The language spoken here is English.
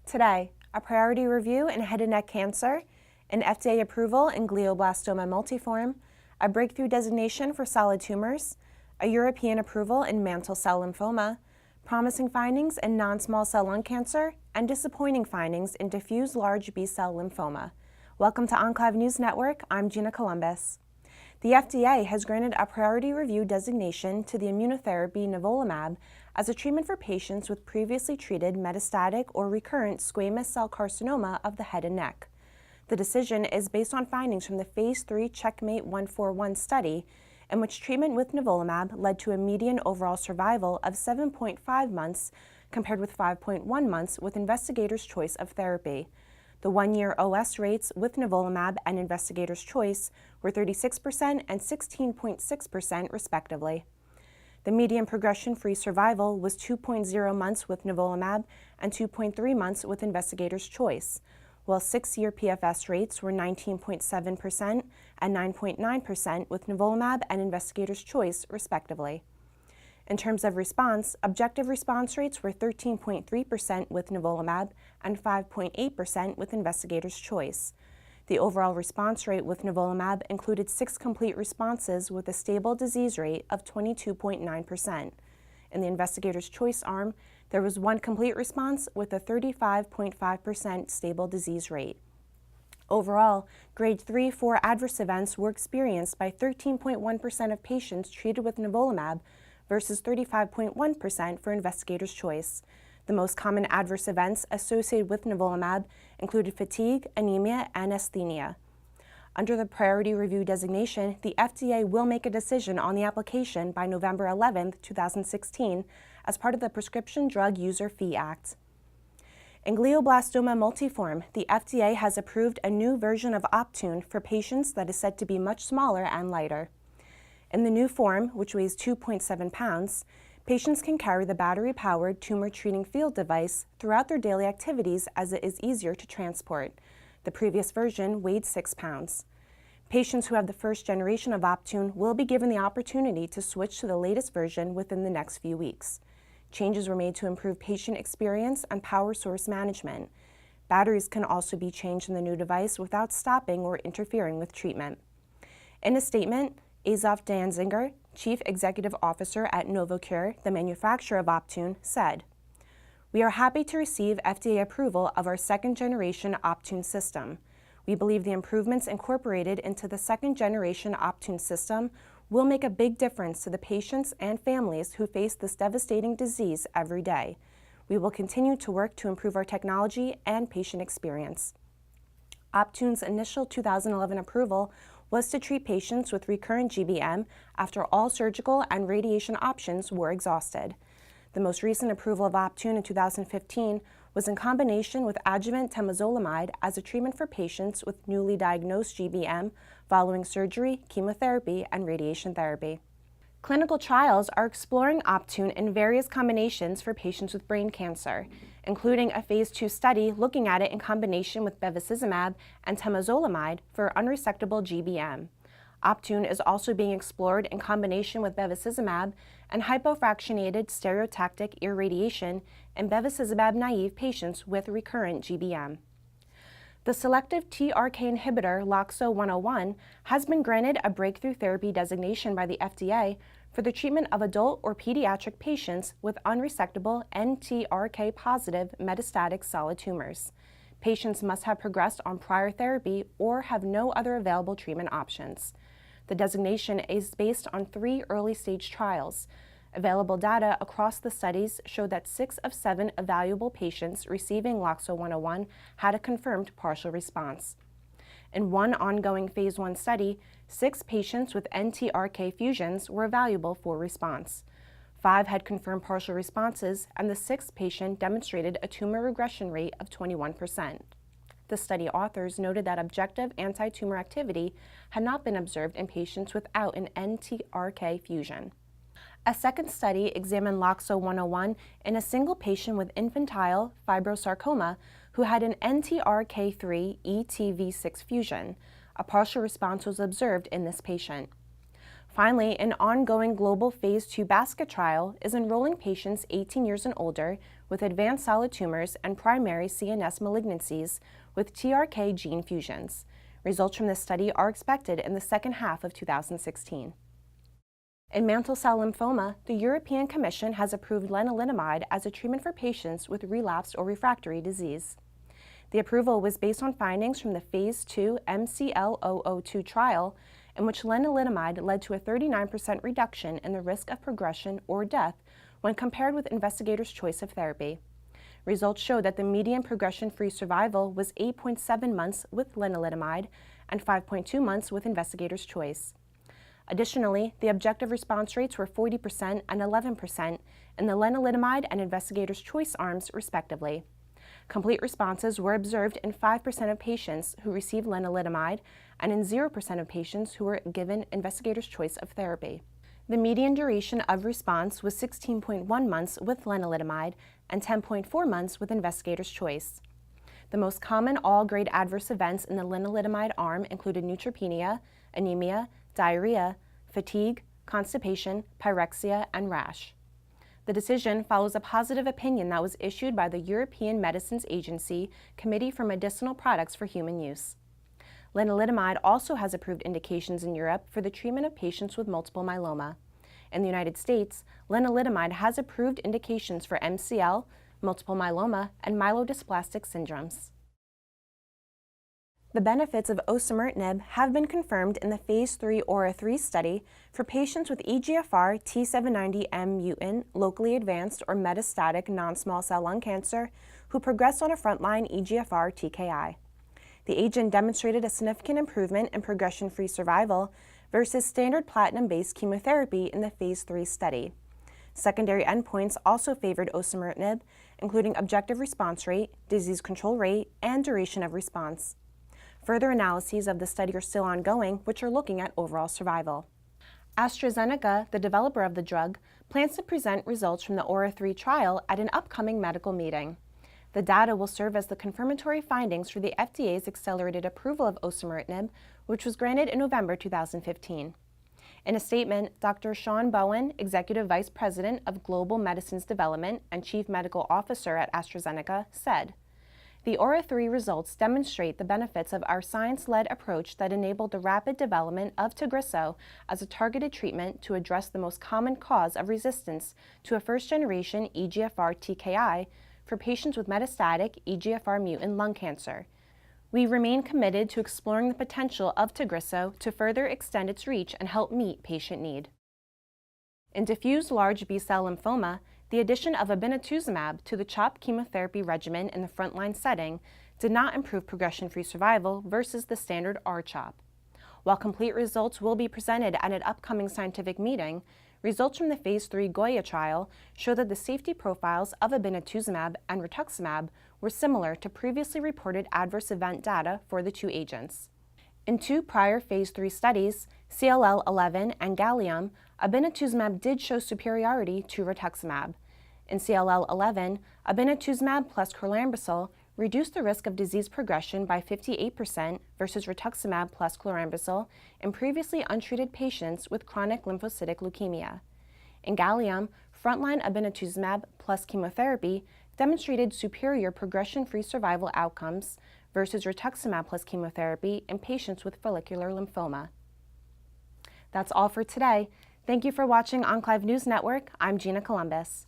Today, a priority review in head and neck cancer, an FDA approval in glioblastoma multiforme, a breakthrough designation for solid tumors, a European approval in mantle cell lymphoma, promising findings in non-small cell lung cancer, and disappointing findings in diffuse large B-cell lymphoma. Welcome to Enclave News Network. I'm Gina Columbus. The FDA has granted a priority review designation to the immunotherapy nivolumab as a treatment for patients with previously treated metastatic or recurrent squamous cell carcinoma of the head and neck. The decision is based on findings from the Phase 3 Checkmate 141 study, in which treatment with nivolumab led to a median overall survival of 7.5 months compared with 5.1 months with investigators' choice of therapy. The one-year OS rates with nivolumab and investigators' choice were 36% and 16.6% respectively. The median progression-free survival was 2.0 months with nivolumab and 2.3 months with investigators' choice, while 6-year PFS rates were 19.7% and 9.9% with nivolumab and investigators' choice respectively. In terms of response, objective response rates were 13.3% with nivolumab and 5.8% with investigators' choice. The overall response rate with nivolumab included 6 complete responses with a stable disease rate of 22.9%. In the investigators' choice arm, there was 1 complete response with a 35.5% stable disease rate. Overall, grade 3-4 adverse events were experienced by 13.1% of patients treated with nivolumab versus 35.1% for investigators' choice. The most common adverse events associated with nivolumab included fatigue, anemia, and asthenia. Under the priority review designation, the FDA will make a decision on the application by November 11, 2016, as part of the Prescription Drug User Fee Act. In glioblastoma multiforme, the FDA has approved a new version of Optune for patients that is said to be much smaller and lighter. In the new form, which weighs 2.7 pounds, patients can carry the battery-powered tumor-treating field device throughout their daily activities as it is easier to transport. The previous version weighed 6 pounds. Patients who have the first generation of Optune will be given the opportunity to switch to the latest version within the next few weeks. Changes were made to improve patient experience and power source management. Batteries can also be changed in the new device without stopping or interfering with treatment. In a statement, Azaf Danziger, Chief Executive Officer at Novocure, the manufacturer of Optune, said, "We are happy to receive FDA approval of our second-generation Optune system. We believe the improvements incorporated into the second-generation Optune system will make a big difference to the patients and families who face this devastating disease every day. We will continue to work to improve our technology and patient experience." Optune's initial 2011 approval was to treat patients with recurrent GBM after all surgical and radiation options were exhausted. The most recent approval of Optune in 2015 was in combination with adjuvant temozolomide as a treatment for patients with newly diagnosed GBM following surgery, chemotherapy, and radiation therapy. Clinical trials are exploring Optune in various combinations for patients with brain cancer, including a Phase 2 study looking at it in combination with bevacizumab and temozolomide for unresectable GBM. Optune is also being explored in combination with bevacizumab and hypofractionated stereotactic irradiation in bevacizumab-naive patients with recurrent GBM. The selective TRK inhibitor LOXO-101 has been granted a breakthrough therapy designation by the FDA for the treatment of adult or pediatric patients with unresectable NTRK-positive metastatic solid tumors. Patients must have progressed on prior therapy or have no other available treatment options. The designation is based on 3 early-stage trials. Available data across the studies showed that 6 of 7 evaluable patients receiving LOXO-101 had a confirmed partial response. In one ongoing Phase 1 study, 6 patients with NTRK fusions were evaluable for response. 5 had confirmed partial responses, and the 6th patient demonstrated a tumor regression rate of 21%. The study authors noted that objective anti-tumor activity had not been observed in patients without an NTRK fusion. A second study examined LOXO-101 in a single patient with infantile fibrosarcoma who had an NTRK3 ETV6 fusion. A partial response was observed in this patient. Finally, an ongoing global Phase 2 basket trial is enrolling patients 18 years and older with advanced solid tumors and primary CNS malignancies with TRK gene fusions. Results from this study are expected in the second half of 2016. In mantle cell lymphoma, the European Commission has approved lenalidomide as a treatment for patients with relapsed or refractory disease. The approval was based on findings from the Phase 2 MCL-002 trial, in which lenalidomide led to a 39% reduction in the risk of progression or death when compared with investigators' choice of therapy. Results showed that the median progression-free survival was 8.7 months with lenalidomide and 5.2 months with investigators' choice. Additionally, the objective response rates were 40% and 11% in the lenalidomide and investigators' choice arms, respectively. Complete responses were observed in 5% of patients who received lenalidomide and in 0% of patients who were given investigators' choice of therapy. The median duration of response was 16.1 months with lenalidomide and 10.4 months with investigators' choice. The most common all-grade adverse events in the lenalidomide arm included neutropenia, anemia, diarrhea, fatigue, constipation, pyrexia, and rash. The decision follows a positive opinion that was issued by the European Medicines Agency Committee for Medicinal Products for Human Use. Lenalidomide also has approved indications in Europe for the treatment of patients with multiple myeloma. In the United States, lenalidomide has approved indications for MCL, multiple myeloma, and myelodysplastic syndromes. The benefits of osimertinib have been confirmed in the Phase 3 AURA3 study for patients with EGFR T790M mutant, locally advanced or metastatic non-small cell lung cancer who progressed on a frontline EGFR TKI. The agent demonstrated a significant improvement in progression-free survival versus standard platinum-based chemotherapy in the Phase 3 study. Secondary endpoints also favored osimertinib, including objective response rate, disease control rate, and duration of response. Further analyses of the study are still ongoing, which are looking at overall survival. AstraZeneca, the developer of the drug, plans to present results from the AURA3 trial at an upcoming medical meeting. The data will serve as the confirmatory findings for the FDA's accelerated approval of osimertinib, which was granted in November 2015. In a statement, Dr. Sean Bowen, Executive Vice President of Global Medicines Development and Chief Medical Officer at AstraZeneca, said, "The AURA3 results demonstrate the benefits of our science-led approach that enabled the rapid development of Tagrisso as a targeted treatment to address the most common cause of resistance to a first-generation EGFR TKI for patients with metastatic EGFR mutant lung cancer. We remain committed to exploring the potential of Tagrisso to further extend its reach and help meet patient need." In diffuse large B-cell lymphoma, the addition of obinutuzumab to the CHOP chemotherapy regimen in the frontline setting did not improve progression-free survival versus the standard R-CHOP. While complete results will be presented at an upcoming scientific meeting, results from the Phase 3 GOYA trial show that the safety profiles of obinutuzumab and rituximab were similar to previously reported adverse event data for the two agents. In two prior Phase 3 studies, CLL-11 and Gallium, obinutuzumab did show superiority to rituximab. In CLL-11, obinutuzumab plus chlorambucil reduced the risk of disease progression by 58% versus rituximab plus chlorambucil in previously untreated patients with chronic lymphocytic leukemia. In Gallium, frontline obinutuzumab plus chemotherapy demonstrated superior progression-free survival outcomes versus rituximab plus chemotherapy in patients with follicular lymphoma. That's all for today. Thank you for watching Enclave News Network. I'm Gina Columbus.